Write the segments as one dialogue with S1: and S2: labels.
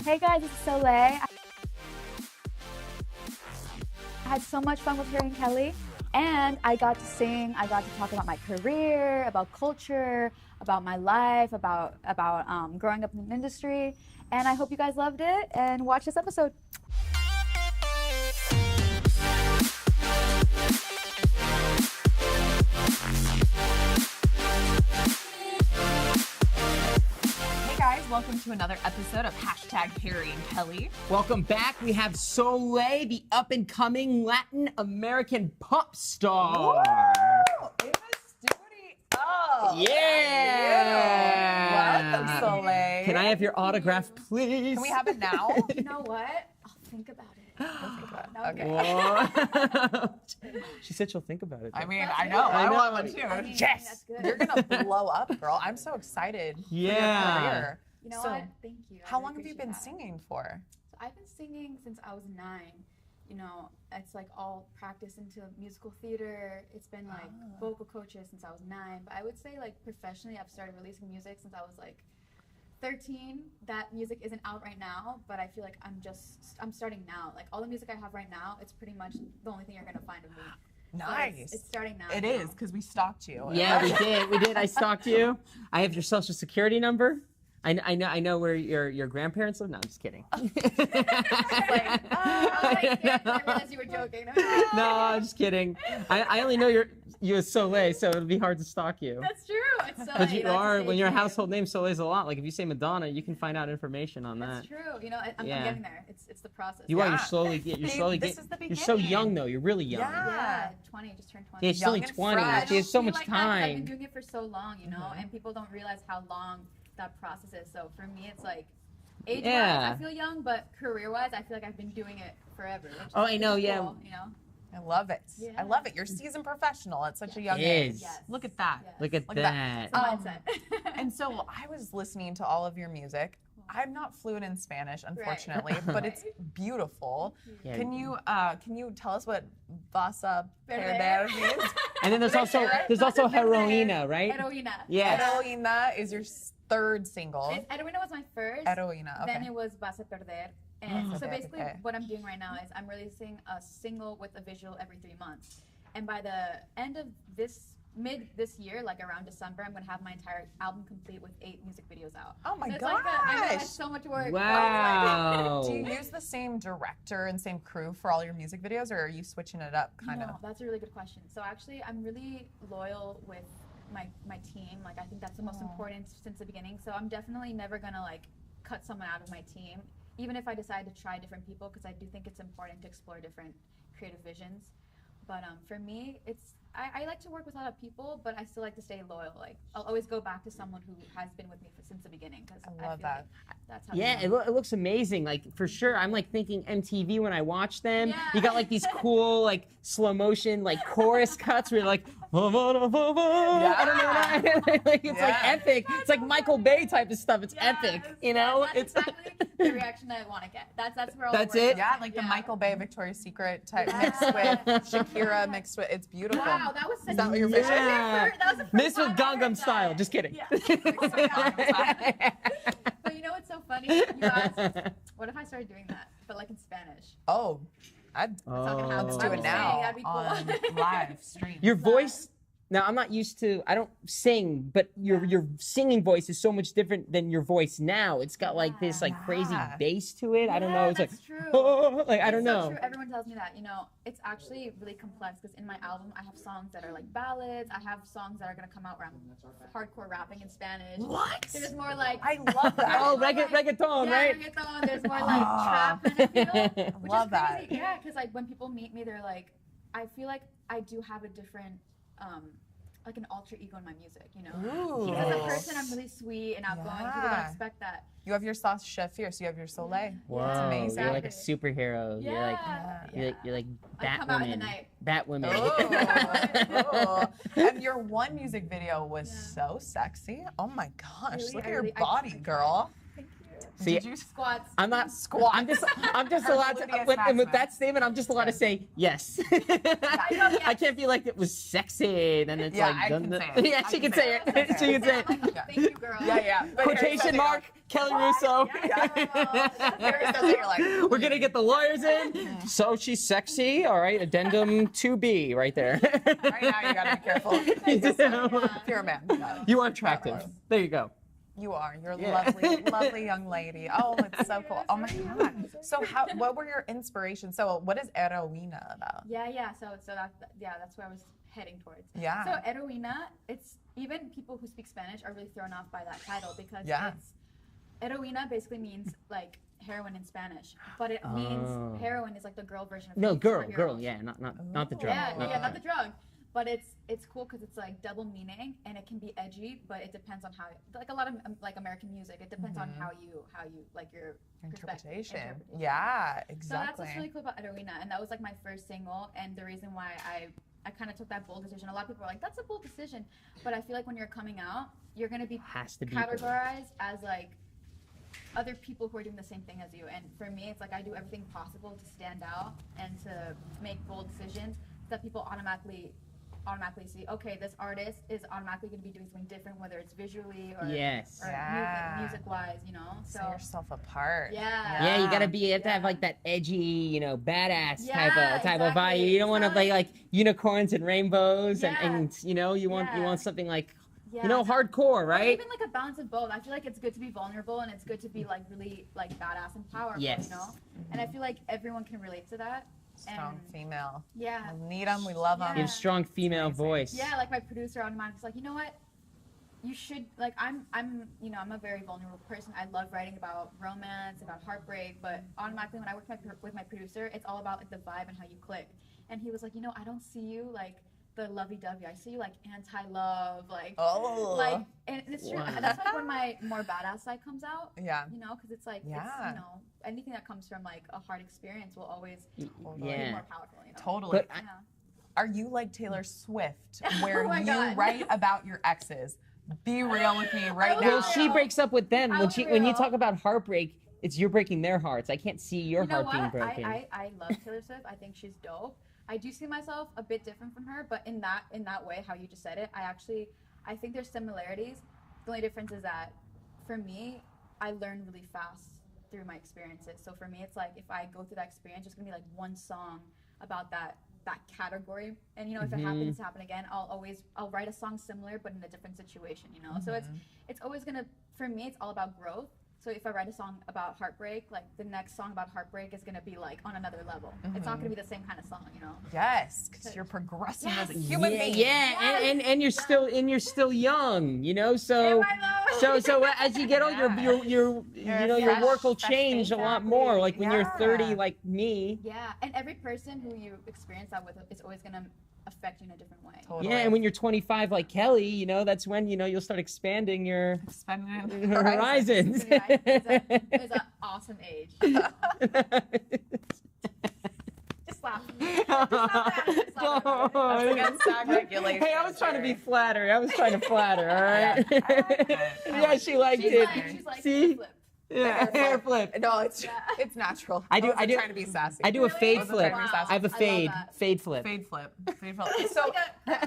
S1: Hey guys, it's Soleil. I had so much fun with HarryandKelly, and I got to sing. I got to talk about my career, about culture, about my life, about growing up in the industry. And I hope you guys loved it and watch this episode.
S2: Welcome to another episode of #HarryandKelly.
S3: Welcome back. We have Soleil, the up-and-coming Latin American pop star.
S2: Woo! In the studio.
S3: Yeah.
S2: Welcome, Soleil.
S3: Can I have your autograph, please?
S2: Can we have it now?
S1: You know what? I'll think about it.
S2: Okay.
S3: She said she'll think about it.
S2: I mean, I know. I want one too.
S1: I mean,
S3: Yes.
S1: that's good.
S2: You're going to blow up, girl. I'm so excited for your career.
S1: You know
S2: So,
S1: what? Thank you. I
S2: How
S1: really
S2: long have you
S1: appreciate
S2: been
S1: that.
S2: singing for?
S1: So I've been singing since I was 9. You know, it's like all practice into musical theater. It's been like vocal coaches since I was 9. But I would say like professionally, I've started releasing music since I was like 13. That music isn't out right now, but I feel like I'm starting now. Like all the music I have right now, it's pretty much the only thing you're gonna find of me.
S2: Nice.
S1: So it's starting now.
S2: It is, because we stalked you.
S3: Yeah, we did. I stalked you. I have your social security number. I know where your grandparents live. No, I'm just kidding.
S1: I didn't realize you were joking.
S3: No, I'm just kidding. I only know you as Soleil, so it'll be hard to stalk you.
S1: That's true. It's so.
S3: But you are, when your household name Soleil's a lot. Like if you say Madonna, you can find out information on that.
S1: That's true. You know, I'm
S3: Yeah.
S1: getting there. It's the process.
S3: You are. You're
S2: Yeah.
S3: slowly
S2: This is the
S3: You're so
S2: beginning.
S3: young though. You're really young.
S2: Yeah.
S1: 20. Just turned 20.
S3: Yeah, she's only
S2: Young and
S3: 20.
S2: fresh.
S3: She has so
S1: I
S3: much
S1: feel like that 'cause I've been
S3: time.
S1: doing it for so long, you know, and people don't realize how long that process is. So for me, it's like age-wise,
S3: Yeah.
S1: I feel young, but career-wise, I feel like I've been doing it forever. Which
S3: Oh,
S1: is
S3: I know,
S1: cool,
S3: yeah.
S1: You know.
S2: I love it.
S1: Yeah.
S2: I love it. You're a seasoned professional at such a young
S3: It
S2: age.
S3: is.
S1: Yes.
S2: Look at that.
S1: Yes.
S3: Look at
S2: Look at
S3: that.
S1: It's a mindset.
S2: And so I was listening to all of your music. I'm not fluent in Spanish, unfortunately, but it's beautiful.
S3: Yeah.
S2: Can you tell us what vas a
S1: Perder.
S2: perder means?
S3: And then there's also Heroina, right?
S1: Heroina.
S3: Yes.
S2: Heroina is your third single.
S1: Heroina was my first.
S2: Heroina,
S1: Then
S2: okay.
S1: it was Vas a Perder. And so
S2: Okay,
S1: basically
S2: okay.
S1: what I'm doing right now is I'm releasing a single with a visual every 3 months. And by the end of this year, like around December, I'm gonna have my entire album complete with 8 music videos out.
S2: Oh my
S1: so it's like I know
S2: gosh.
S1: it's so much work.
S3: Wow.
S2: Do you use the same director and same crew for all your music videos, or are you switching it up kind of?
S1: No, that's a really good question. So actually, I'm really loyal with my team. Like I think that's the most important since the beginning. So I'm definitely never gonna like cut someone out of my team, even if I decide to try different people, because I do think it's important to explore different creative visions. But for me, I like to work with a lot of people, but I still like to stay loyal. Like I'll always go back to someone who has been with me since the beginning, because
S2: I love that.
S1: Like that's how.
S3: Yeah, it looks amazing. Like for sure, I'm like thinking MTV when I watch them.
S1: Yeah.
S3: You got like these cool like slow motion like chorus cuts where you're like, I don't know, like it's like epic. It's like Michael Bay type of stuff. It's epic, you know.
S1: That's exactly the reaction that I want to get. That's where all
S3: That's
S1: the work
S3: it?
S1: is.
S2: Yeah, like the Michael Bay Victoria's Secret type mixed with Shakira mixed with, it's beautiful.
S1: Wow, that was such
S2: Is that what your vision?
S3: Yeah.
S1: That was the first
S3: Miss with
S1: time I heard
S3: Gangnam Style.
S1: that.
S3: Just kidding.
S1: Yeah. But you know what's so funny? You asked, what if I started doing that, but like in Spanish?
S2: Oh, I'd
S1: Let's
S2: do
S1: I'm
S2: it
S1: just
S2: now
S1: saying, that'd be cool.
S2: on live stream.
S3: Your voice. Now I'm not used to. I don't sing, but your singing voice is so much different than your voice now. It's got like this like crazy
S2: Yeah.
S3: bass to it. I don't know. It's
S1: that's
S3: like
S1: true.
S3: oh, like I don't
S1: It's so
S3: know.
S1: true. Everyone tells me that. You know, it's actually really complex because in my album I have songs that are like ballads. I have songs that are gonna come out where I'm hardcore rapping in Spanish.
S2: What?
S1: There's more like
S2: I love that.
S3: Oh,
S1: There's more
S3: reggaeton,
S1: yeah,
S3: right?
S1: reggaeton. There's more like trap kind of feel, which
S2: Love
S1: is
S2: that.
S1: crazy. Yeah, because like when people meet me, they're like, I feel like I do have a different, like an alter ego in my music. You know,
S2: Ooh.
S1: because as a person I'm really sweet and outgoing. People don't
S2: Yeah.
S1: expect that.
S2: You have your sauce chef here, so you have your Soleil.
S3: Whoa,
S2: It's amazing.
S3: you're like a superhero. You're like
S1: Yeah.
S3: you're like
S1: I come out in the
S3: Batwoman.
S1: night.
S3: Batwoman.
S2: Oh, and your one music video was so sexy. Oh my gosh,
S1: Really?
S2: look
S1: I
S2: at your
S1: really- I
S2: body,
S1: tried.
S2: girl.
S1: Thank you.
S3: See,
S2: Did you
S1: Squats.
S3: I'm not
S2: squat?
S3: I'm just allowed to with that statement. I'm just allowed to say yes. I can't be like it was sexy. Then it's like
S2: I can say it.
S3: yeah, she can say it. She can say it.
S1: Thank you, girl.
S2: Yeah. But
S3: Quotation mark Kelly Russo.
S2: You're like,
S3: We're gonna get the lawyers in. So she's sexy. All right, addendum 2B right there.
S2: right now you gotta be careful. You're a man. No.
S3: You are attractive. There you go.
S2: You are. You're a lovely, lovely young lady. Oh, it's so cool. Oh my God. So what were your inspirations? So what is Heroina about?
S1: Yeah. So that's where I was heading towards.
S2: Yeah.
S1: So Heroina, it's even people who speak Spanish are really thrown off by that title because Heroina basically means like heroin in Spanish, but it means heroin is like the girl version of
S3: girl, yeah, not the drug.
S1: Yeah, not the drug. But it's cool because it's like double meaning and it can be edgy, but it depends on how, like a lot of like American music, it depends on how you like your
S2: interpretation. Yeah, exactly.
S1: So that's what's really cool about Heroina, and that was like my first single, and the reason why I kind of took that bold decision. A lot of people are like, that's a bold decision, but I feel like when you're coming out, you're gonna be categorized as like other people who are doing the same thing as you. And for me, it's like I do everything possible to stand out and to make bold decisions that people automatically see, okay, this artist is automatically going to be doing something different, whether it's visually or, music-wise, you know. So
S2: set yourself apart.
S3: Yeah, you gotta have to have like that edgy, you know, badass type of vibe. You don't want to play like unicorns and rainbows and you know, you want something like you know, hardcore, right?
S1: Or even like a balance of both. I feel like it's good to be vulnerable and it's good to be like really like badass and powerful, you know. And I feel like everyone can relate to that.
S2: Strong female.
S1: Yeah.
S2: We need them. We love them.
S3: You have strong female voice.
S1: Yeah, like my producer automatically was like, you know what? You should like I'm a very vulnerable person. I love writing about romance, about heartbreak, but automatically when I work with my producer, it's all about like the vibe and how you click. And he was like, you know, I don't see you like the lovey-dovey. I see you like anti-love, like and it's true. That's like when my more badass side comes out. Yeah. You know, because it's like it's, you know, anything that comes from like a hard experience will always be more powerful. You know?
S2: Totally. But are you like Taylor Swift, where you write about your exes? Be real with me right now.
S3: Well, she breaks up with them. When you talk about heartbreak, it's you're breaking their hearts. I can't see your heart being broken.
S1: I love Taylor Swift. I think she's dope. I do see myself a bit different from her, but in that way, how you just said it, I think there's similarities. The only difference is that for me, I learn really fast through my experiences. So for me, it's like if I go through that experience, there's gonna be like one song about that category, and you know, if it happens to happen again, I'll write a song similar but in a different situation, you know. So it's always gonna, for me, it's all about growth. So if I write a song about heartbreak, like the next song about heartbreak is gonna be like on another level. It's not gonna be the same kind of song, you know.
S2: Yes, because you're progressing as a human being.
S3: Yeah, and you're still young, you know. So as you get older, your work will change a lot more. Like when you're 30, like me.
S1: Yeah, and every person who you experience that with is always gonna affect you in a different way.
S2: Totally.
S3: Yeah, and when you're 25 like Kelly, you know, that's when, you know, you'll start expanding your horizons.
S1: It's an awesome age. Just laugh.
S2: Hey,
S3: I was trying to be flattered. I was trying to flatter, all right? Yeah, she liked it.
S1: She's like,
S3: see? Yeah, hair flip.
S2: No, it's natural.
S3: I do
S2: trying to be sassy.
S3: I do a fade
S1: Wow.
S3: flip. I have a fade flip.
S2: Fade flip. So,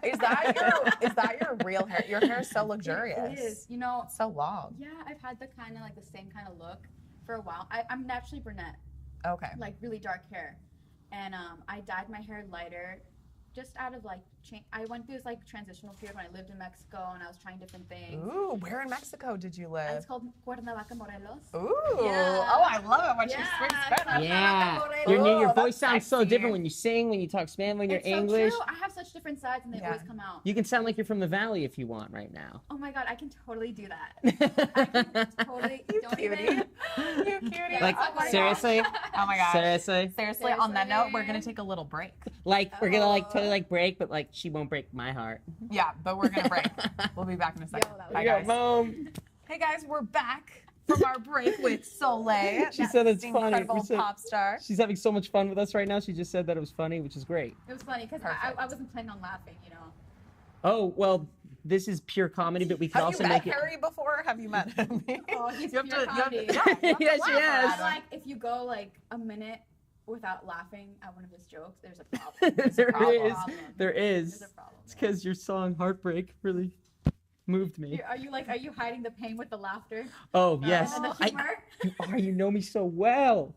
S2: is that your real hair? Your hair is so luxurious.
S1: It is. You know,
S2: it's so long.
S1: Yeah, I've had the kind of like the same kind of look for a while. I'm naturally brunette.
S2: Okay.
S1: Like really dark hair, and I dyed my hair lighter, just out of like I went through this like transitional period when I lived in Mexico and I was trying different things.
S2: Ooh, where in Mexico did you live?
S1: It's called Cuernavaca, Morelos.
S2: Ooh, oh, I love it when she speaks Spanish.
S3: Yeah, your voice sounds so different when you sing, when you talk Spanish, when you're English.
S1: So true. I have such different sides and they always come out.
S3: You can sound like you're from the valley if you want right now.
S1: Oh my God, I can totally do that. I can totally.
S2: You cutie.
S3: Like seriously?
S2: Oh my gosh.
S3: Seriously.
S2: On that note, we're gonna take a little break.
S3: Like we're gonna like totally like break, but like she won't break my heart.
S2: Yeah, but we're gonna break. We'll be back in a second.
S1: Bye,
S2: guys.
S3: Boom.
S2: Hey guys, we're back from our break with Soleil.
S3: She said it's funny.
S2: Incredible pop star.
S3: She's having so much fun with us right now. She just said that it was funny, which is great.
S1: It was funny because I wasn't planning on laughing, you know.
S3: Oh well, this is pure comedy, but we can
S2: Have
S3: also
S2: you met
S3: make it.
S2: Harry before? Have you met him?
S1: Oh, he's
S2: You have
S1: pure
S2: to- you have
S1: comedy.
S2: to- yeah, you have to
S3: Yes,
S2: laugh
S3: yes.
S2: at him.
S1: Like if you go like a minute without laughing at one of his jokes, there's a problem.
S3: There
S2: problem.
S3: is. There is.
S1: There's a problem.
S3: It's because your song "Heartbreak" really moved me.
S1: Are you hiding the pain with the laughter?
S3: Oh yes,
S1: And the humor?
S3: you know me so well.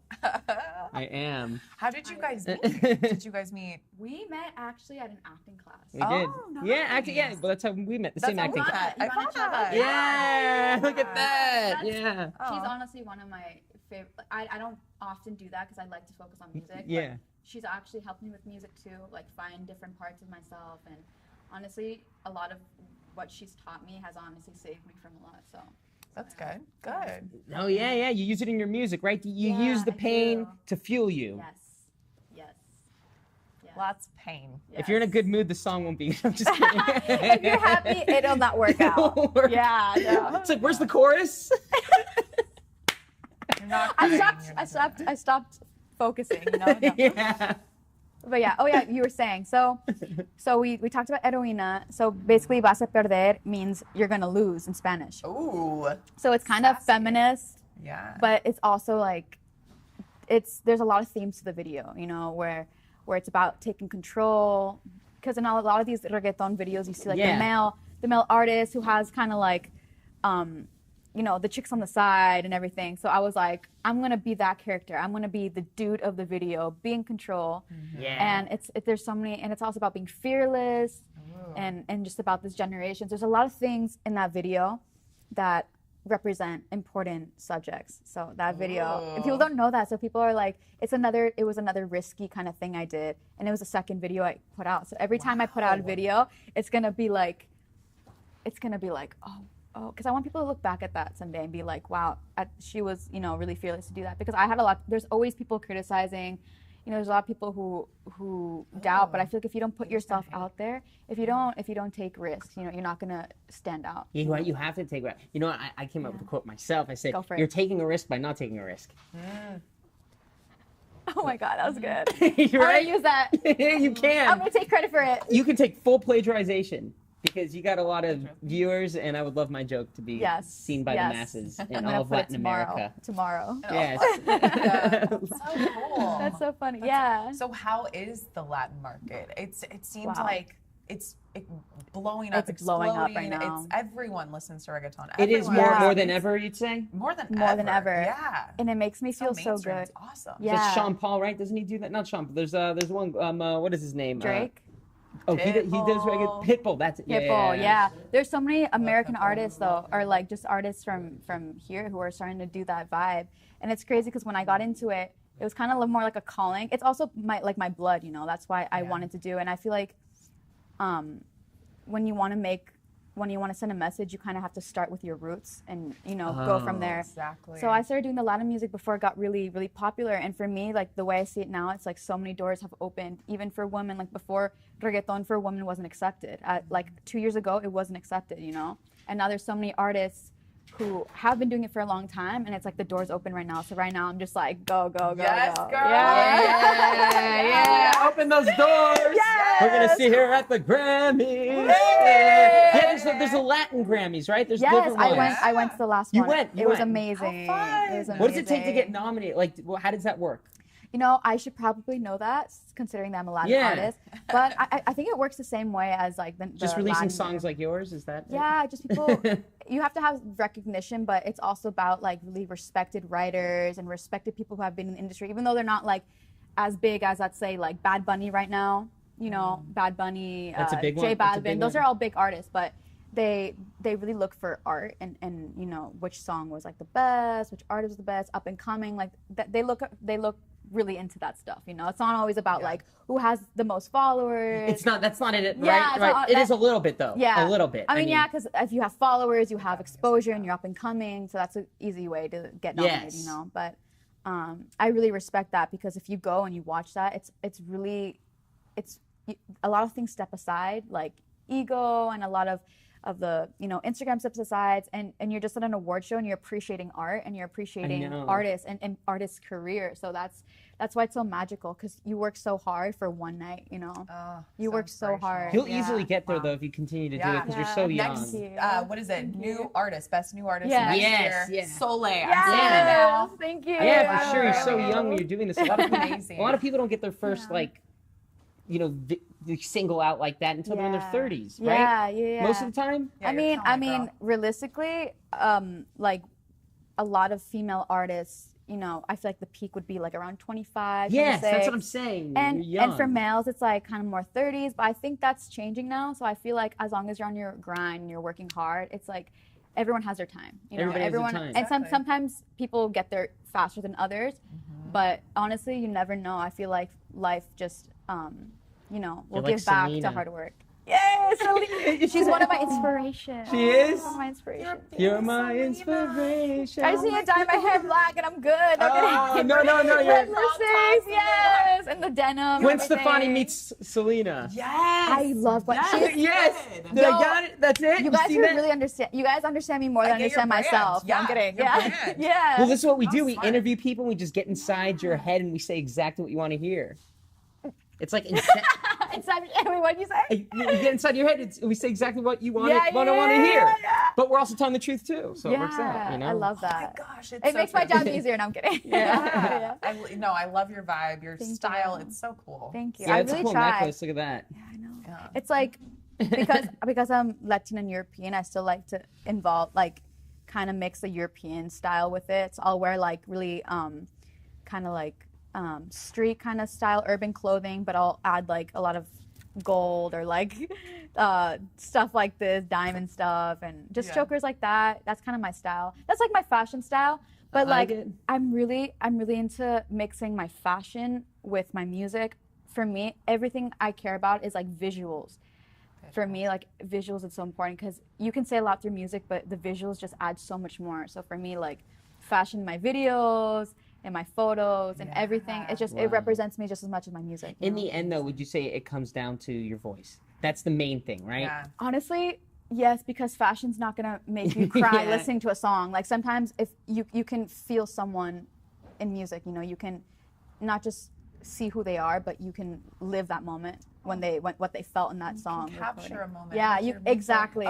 S3: I am.
S2: How did you guys meet? Did you guys meet?
S1: We met actually at an acting class.
S3: We did.
S2: Oh,
S3: Yeah, actually, yeah.
S2: nice.
S3: Well, that's how we met. The
S2: That's
S3: same
S2: how
S3: acting
S2: we
S3: class.
S2: met. I
S1: You
S2: found
S1: found
S2: that.
S3: Yeah, look at that.
S1: That's-
S3: Yeah.
S1: She's
S2: Oh.
S1: honestly one of my favorite. I don't often do that because I like to focus on music. but
S3: Yeah.
S1: she's actually helped me with music too, like find different parts of myself. And honestly, a lot of what she's taught me has honestly saved me from a lot. So
S2: That's good. Good.
S3: Oh yeah, yeah. You use it in your music, right? You
S1: Yeah,
S3: use the
S1: I
S3: pain
S1: do.
S3: to fuel you.
S1: yes, yes, yes.
S2: Lots of pain.
S3: If you're in a
S1: Yes.
S3: good mood, the song won't be. I'm just kidding.
S1: If you're happy, it'll not work
S3: It
S1: out.
S3: won't work.
S1: Yeah, no.
S3: It's like, where's the chorus?
S2: You're not
S1: I
S2: crying,
S1: stopped.
S2: you're
S1: I
S2: not
S1: stopped.
S2: crying.
S1: I stopped focusing. No.
S3: Yeah.
S1: But yeah, oh yeah, you were saying. So we talked about heroína. So basically, vas a perder means you're gonna lose in Spanish.
S2: Ooh.
S1: So it's kind of
S2: Sassy.
S1: feminist,
S2: Yeah.
S1: but it's also like, there's a lot of themes to the video, you know, where it's about taking control. Because in a lot of these reggaeton videos, you see like
S3: Yeah.
S1: the male artist who has kind of like, you know, the chicks on the side and everything. So I was like, I'm gonna be that character. I'm gonna be the dude of the video, be in control.
S3: Yeah.
S1: And there's so many, and it's also about being fearless, and just about this generation. There's a lot of things in that video that represent important subjects. So that video, and people don't know that. So people are like, it was another risky kind of thing I did, and it was the second video I put out. So every time I put out a video, it's gonna be like, oh, because I want people to look back at that someday and be like, wow, she was, you know, really fearless to do that. Because I had there's always people criticizing, you know, there's a lot of people who doubt, but I feel like if you don't put yourself out there, if you don't take risks, you know, you're not gonna stand out.
S3: You have to take risks. You know, I came up with a quote myself. I said,
S1: Go for it.
S3: you're taking a risk by not taking a risk.
S1: Oh my God, that was good.
S3: You're
S1: I'm
S3: right.
S1: gonna use that.
S3: You can.
S1: I'm gonna take credit for it.
S3: You can take full plagiarization because you got a lot of viewers, and I would love my joke to be seen by the masses in
S1: I'm
S3: all
S1: gonna
S3: of
S1: put it
S3: Latin America.
S1: Tomorrow.
S3: Yes.
S2: Yeah, that's so cool.
S1: That's so funny. Yeah.
S2: So how is the Latin market? It seems
S1: Wow.
S2: like it's blowing up,
S1: It's blowing up right
S2: exploding.
S1: now.
S2: It's everyone listens to reggaeton.
S3: It is
S2: Everyone.
S1: Yeah.
S3: more than ever, you'd say?
S2: More than
S1: ever.
S2: Yeah.
S1: And it makes me feel so
S2: mainstream.
S1: good.
S2: It's awesome.
S1: Yeah.
S3: That's Sean Paul, right? Doesn't he do that? Not Sean. There's one. What is his name?
S1: Drake.
S3: He does reggaeton. Pitbull. That's it.
S1: Pitbull, yeah. There's so many American
S2: Pitbull.
S1: artists though, or like just artists from here who are starting to do that vibe. And it's crazy because when I got into it, it was kind of more like a calling. It's also my blood, you know. That's why I wanted to do. And I feel like when you want to send a message, you kind of have to start with your roots and, you know, go from there.
S2: Exactly.
S1: So I started doing the Latin music before it got really, really popular. And for me, like the way I see it now, it's like so many doors have opened, even for women. Like before, reggaeton for women wasn't accepted. Like 2 years ago, it wasn't accepted, you know? And now there's so many artists who have been doing it for a long time, and it's like the doors open right now. So right now, I'm just like, go, go, go,
S2: Yes,
S1: go.
S2: girl.
S3: Yeah. Open those doors.
S1: Yes.
S3: We're gonna see her at the Grammys.
S2: Yay.
S3: Yeah, there's a Latin Grammys, right? There's
S1: Yes,
S3: different ones.
S1: I went to the last
S3: You
S1: one.
S3: went, you
S1: It was
S3: went.
S1: amazing.
S2: How fun.
S1: It was amazing.
S3: What does it take to get nominated? Like, how does that work?
S1: You know, I should probably know that, considering that I'm a Latin
S3: Yeah.
S1: artist. But I think it works the same way as like the
S3: Just releasing
S1: Latin
S3: songs like yours? Is that? it?
S1: Yeah, just people. You have to have recognition, but it's also about like really respected writers and respected people who have been in the industry, even though they're not like as big as, let's say, like Bad Bunny right now. You know, Bad Bunny,
S3: That's a big one.
S1: J
S3: That's a
S1: Balvin.
S3: big
S1: Those
S3: one.
S1: are all big artists, but they really look for art and you know which song was like the best, which artist was the best, up and coming. Like they look really into that stuff. You know, it's not always about like who has the most followers.
S3: It's not. That's not it.
S1: Yeah,
S3: Right.
S1: it's
S3: Right.
S1: not-
S3: It is a little bit though.
S1: Yeah.
S3: A little bit.
S1: I mean, yeah, because if you have followers, you have exposure, and you're up and coming, so that's an easy way to get nominated,
S3: Yes.
S1: you know. But I really respect that because if you go and you watch that, it's a lot of things step aside, like ego and a lot of Instagram steps aside, and you're just at an award show and you're appreciating art and you're appreciating artists and artists' career. So that's why it's so magical, because you work so hard for one night, you work so hard.
S3: You'll easily get there though if you continue to do it, because you're so young.
S2: Next, what is it? New artist, best new artist
S1: Yes.
S2: next year. Soleil.
S1: Yes. Thank you.
S3: Yeah, for sure. You're so young when you're doing this. A lot of people don't get their first single out like that until they're in their 30s, right?
S1: Yeah.
S3: Most of the time.
S1: I mean, realistically, like a lot of female artists, I feel like the peak would be like around 25.
S3: Yes,
S1: 26.
S3: that's what I'm saying. You're young.
S1: And for males, it's like kind of more 30s. But I think that's changing now. So I feel like as long as you're on your grind and you're working hard, it's like everyone has their time. Everyone.
S3: Has
S1: their time. And sometimes people get there faster than others. But honestly, you never know. I feel like life just, will give back to hard work. Yes, she's one of my inspirations.
S3: She is?
S1: One of my inspirations.
S3: You're my inspiration.
S1: I just need to dye my hair black and I'm good.
S3: No, you're
S1: red lipsticks, yes, and the denim.
S3: When Stefani meets Selena.
S2: Yes.
S1: I love what she is.
S3: Yes. I got it. That's it.
S1: You guys really understand. You guys understand me more than I understand myself.
S2: Yeah,
S1: I'm kidding.
S2: Yeah.
S3: Well, this is what we do. We interview people. We just get inside your head and we say exactly what you want to hear. It's like
S1: what'd you say?
S3: You get inside your head. We say exactly what you want to hear. But we're also telling the truth too, so it works out.
S1: I love that.
S2: Oh my gosh,
S1: it makes my job easier. No, I'm kidding.
S2: Yeah. I love your vibe, your style. It's so cool.
S1: Thank you.
S3: Yeah,
S1: I
S3: it's
S1: really
S3: a cool
S1: try.
S3: necklace. Look at that.
S1: Yeah, I know. Yeah. It's like because I'm Latin and European, I still like to kind of mix the European style with it. So I'll wear like really kind of like street kind of style urban clothing, but I'll add like a lot of gold or like stuff like this, diamond stuff, and just chokers like that. That's kind of my style. That's like my fashion style. But I'm really into mixing my fashion with my music. For me, everything I care about is like visuals. For me, like visuals is so important because you can say a lot through music, but the visuals just add so much more. So for me, like fashion, my videos and my photos and everything, it represents me just as much as my music.
S3: In the end, though, would you say it comes down to your voice? That's the main thing, right?
S2: Yeah.
S1: Honestly, yes, because fashion's not gonna make you cry listening to a song. Like sometimes if you can feel someone in music, you can not just see who they are, but you can live that moment when what they felt in that song.
S2: Capture a moment.
S1: Yeah, exactly.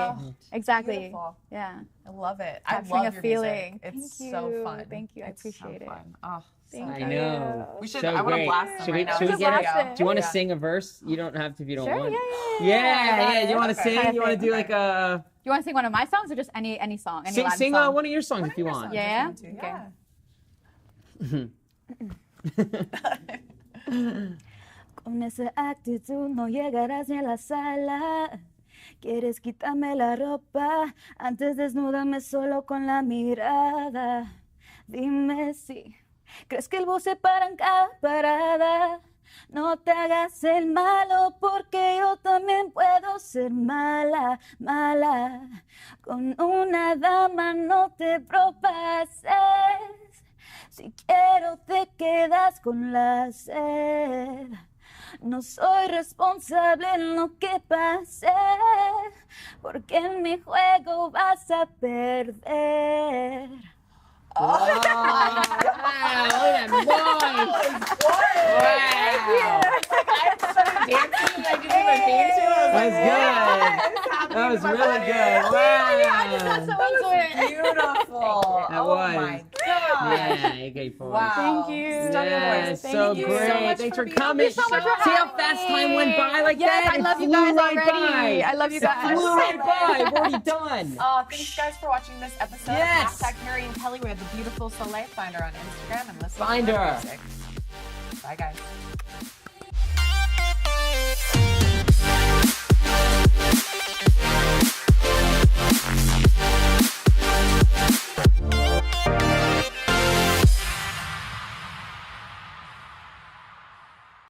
S1: Exactly.
S2: Beautiful.
S1: Yeah.
S2: I love it.
S1: Capturing
S2: I love
S1: a
S2: your
S1: feeling.
S2: music. It's so fun.
S1: Thank you. I appreciate it.
S2: Oh,
S1: Thank
S3: I know.
S2: We should.
S3: So
S2: I want to
S3: great.
S2: blast them right now.
S3: Should we
S1: get
S3: do you want to sing a verse? You don't have to if you don't want.
S1: Yeah.
S3: You want to sing? You want to do like a?
S1: You want to sing one of my songs or just any song? Any Latin
S3: sing
S1: song?
S3: one of your songs if you want.
S1: Yeah. Con esa actitud no llegarás ni a la sala. Quieres quitarme la ropa, antes desnúdame solo con la mirada. Dime si crees que el bus se para en cada parada. No te hagas el malo porque yo también puedo ser mala, mala. Con una dama no te propases. Si quiero te quedas con la sed. No soy responsable en lo que pase, porque en mi juego vas a perder.
S3: Oh, wow, look at that voice. Wow. That was really good. Wow.
S2: Beautiful.
S3: That
S2: Oh
S3: was.
S2: my God.
S3: Yeah, great voice.
S2: Wow.
S1: Thank you.
S3: Yeah, so
S1: Thank you
S3: great.
S1: so much
S3: Thanks
S1: for
S3: for coming.
S1: Thank you so much for
S3: See how
S1: having
S3: fast
S1: me.
S3: time went by like
S1: Yes,
S3: that?
S1: I love
S3: It
S1: you guys
S3: flew right
S1: already.
S3: by.
S1: I love you
S3: It
S1: guys.
S3: flew right by. We're already done.
S2: Thanks guys for watching this episode.
S3: Yes.
S2: Harry and Kelly. We have the beautiful Soleil. Find her on Instagram and listen
S3: Find
S2: to her
S3: her.
S2: music. Bye guys.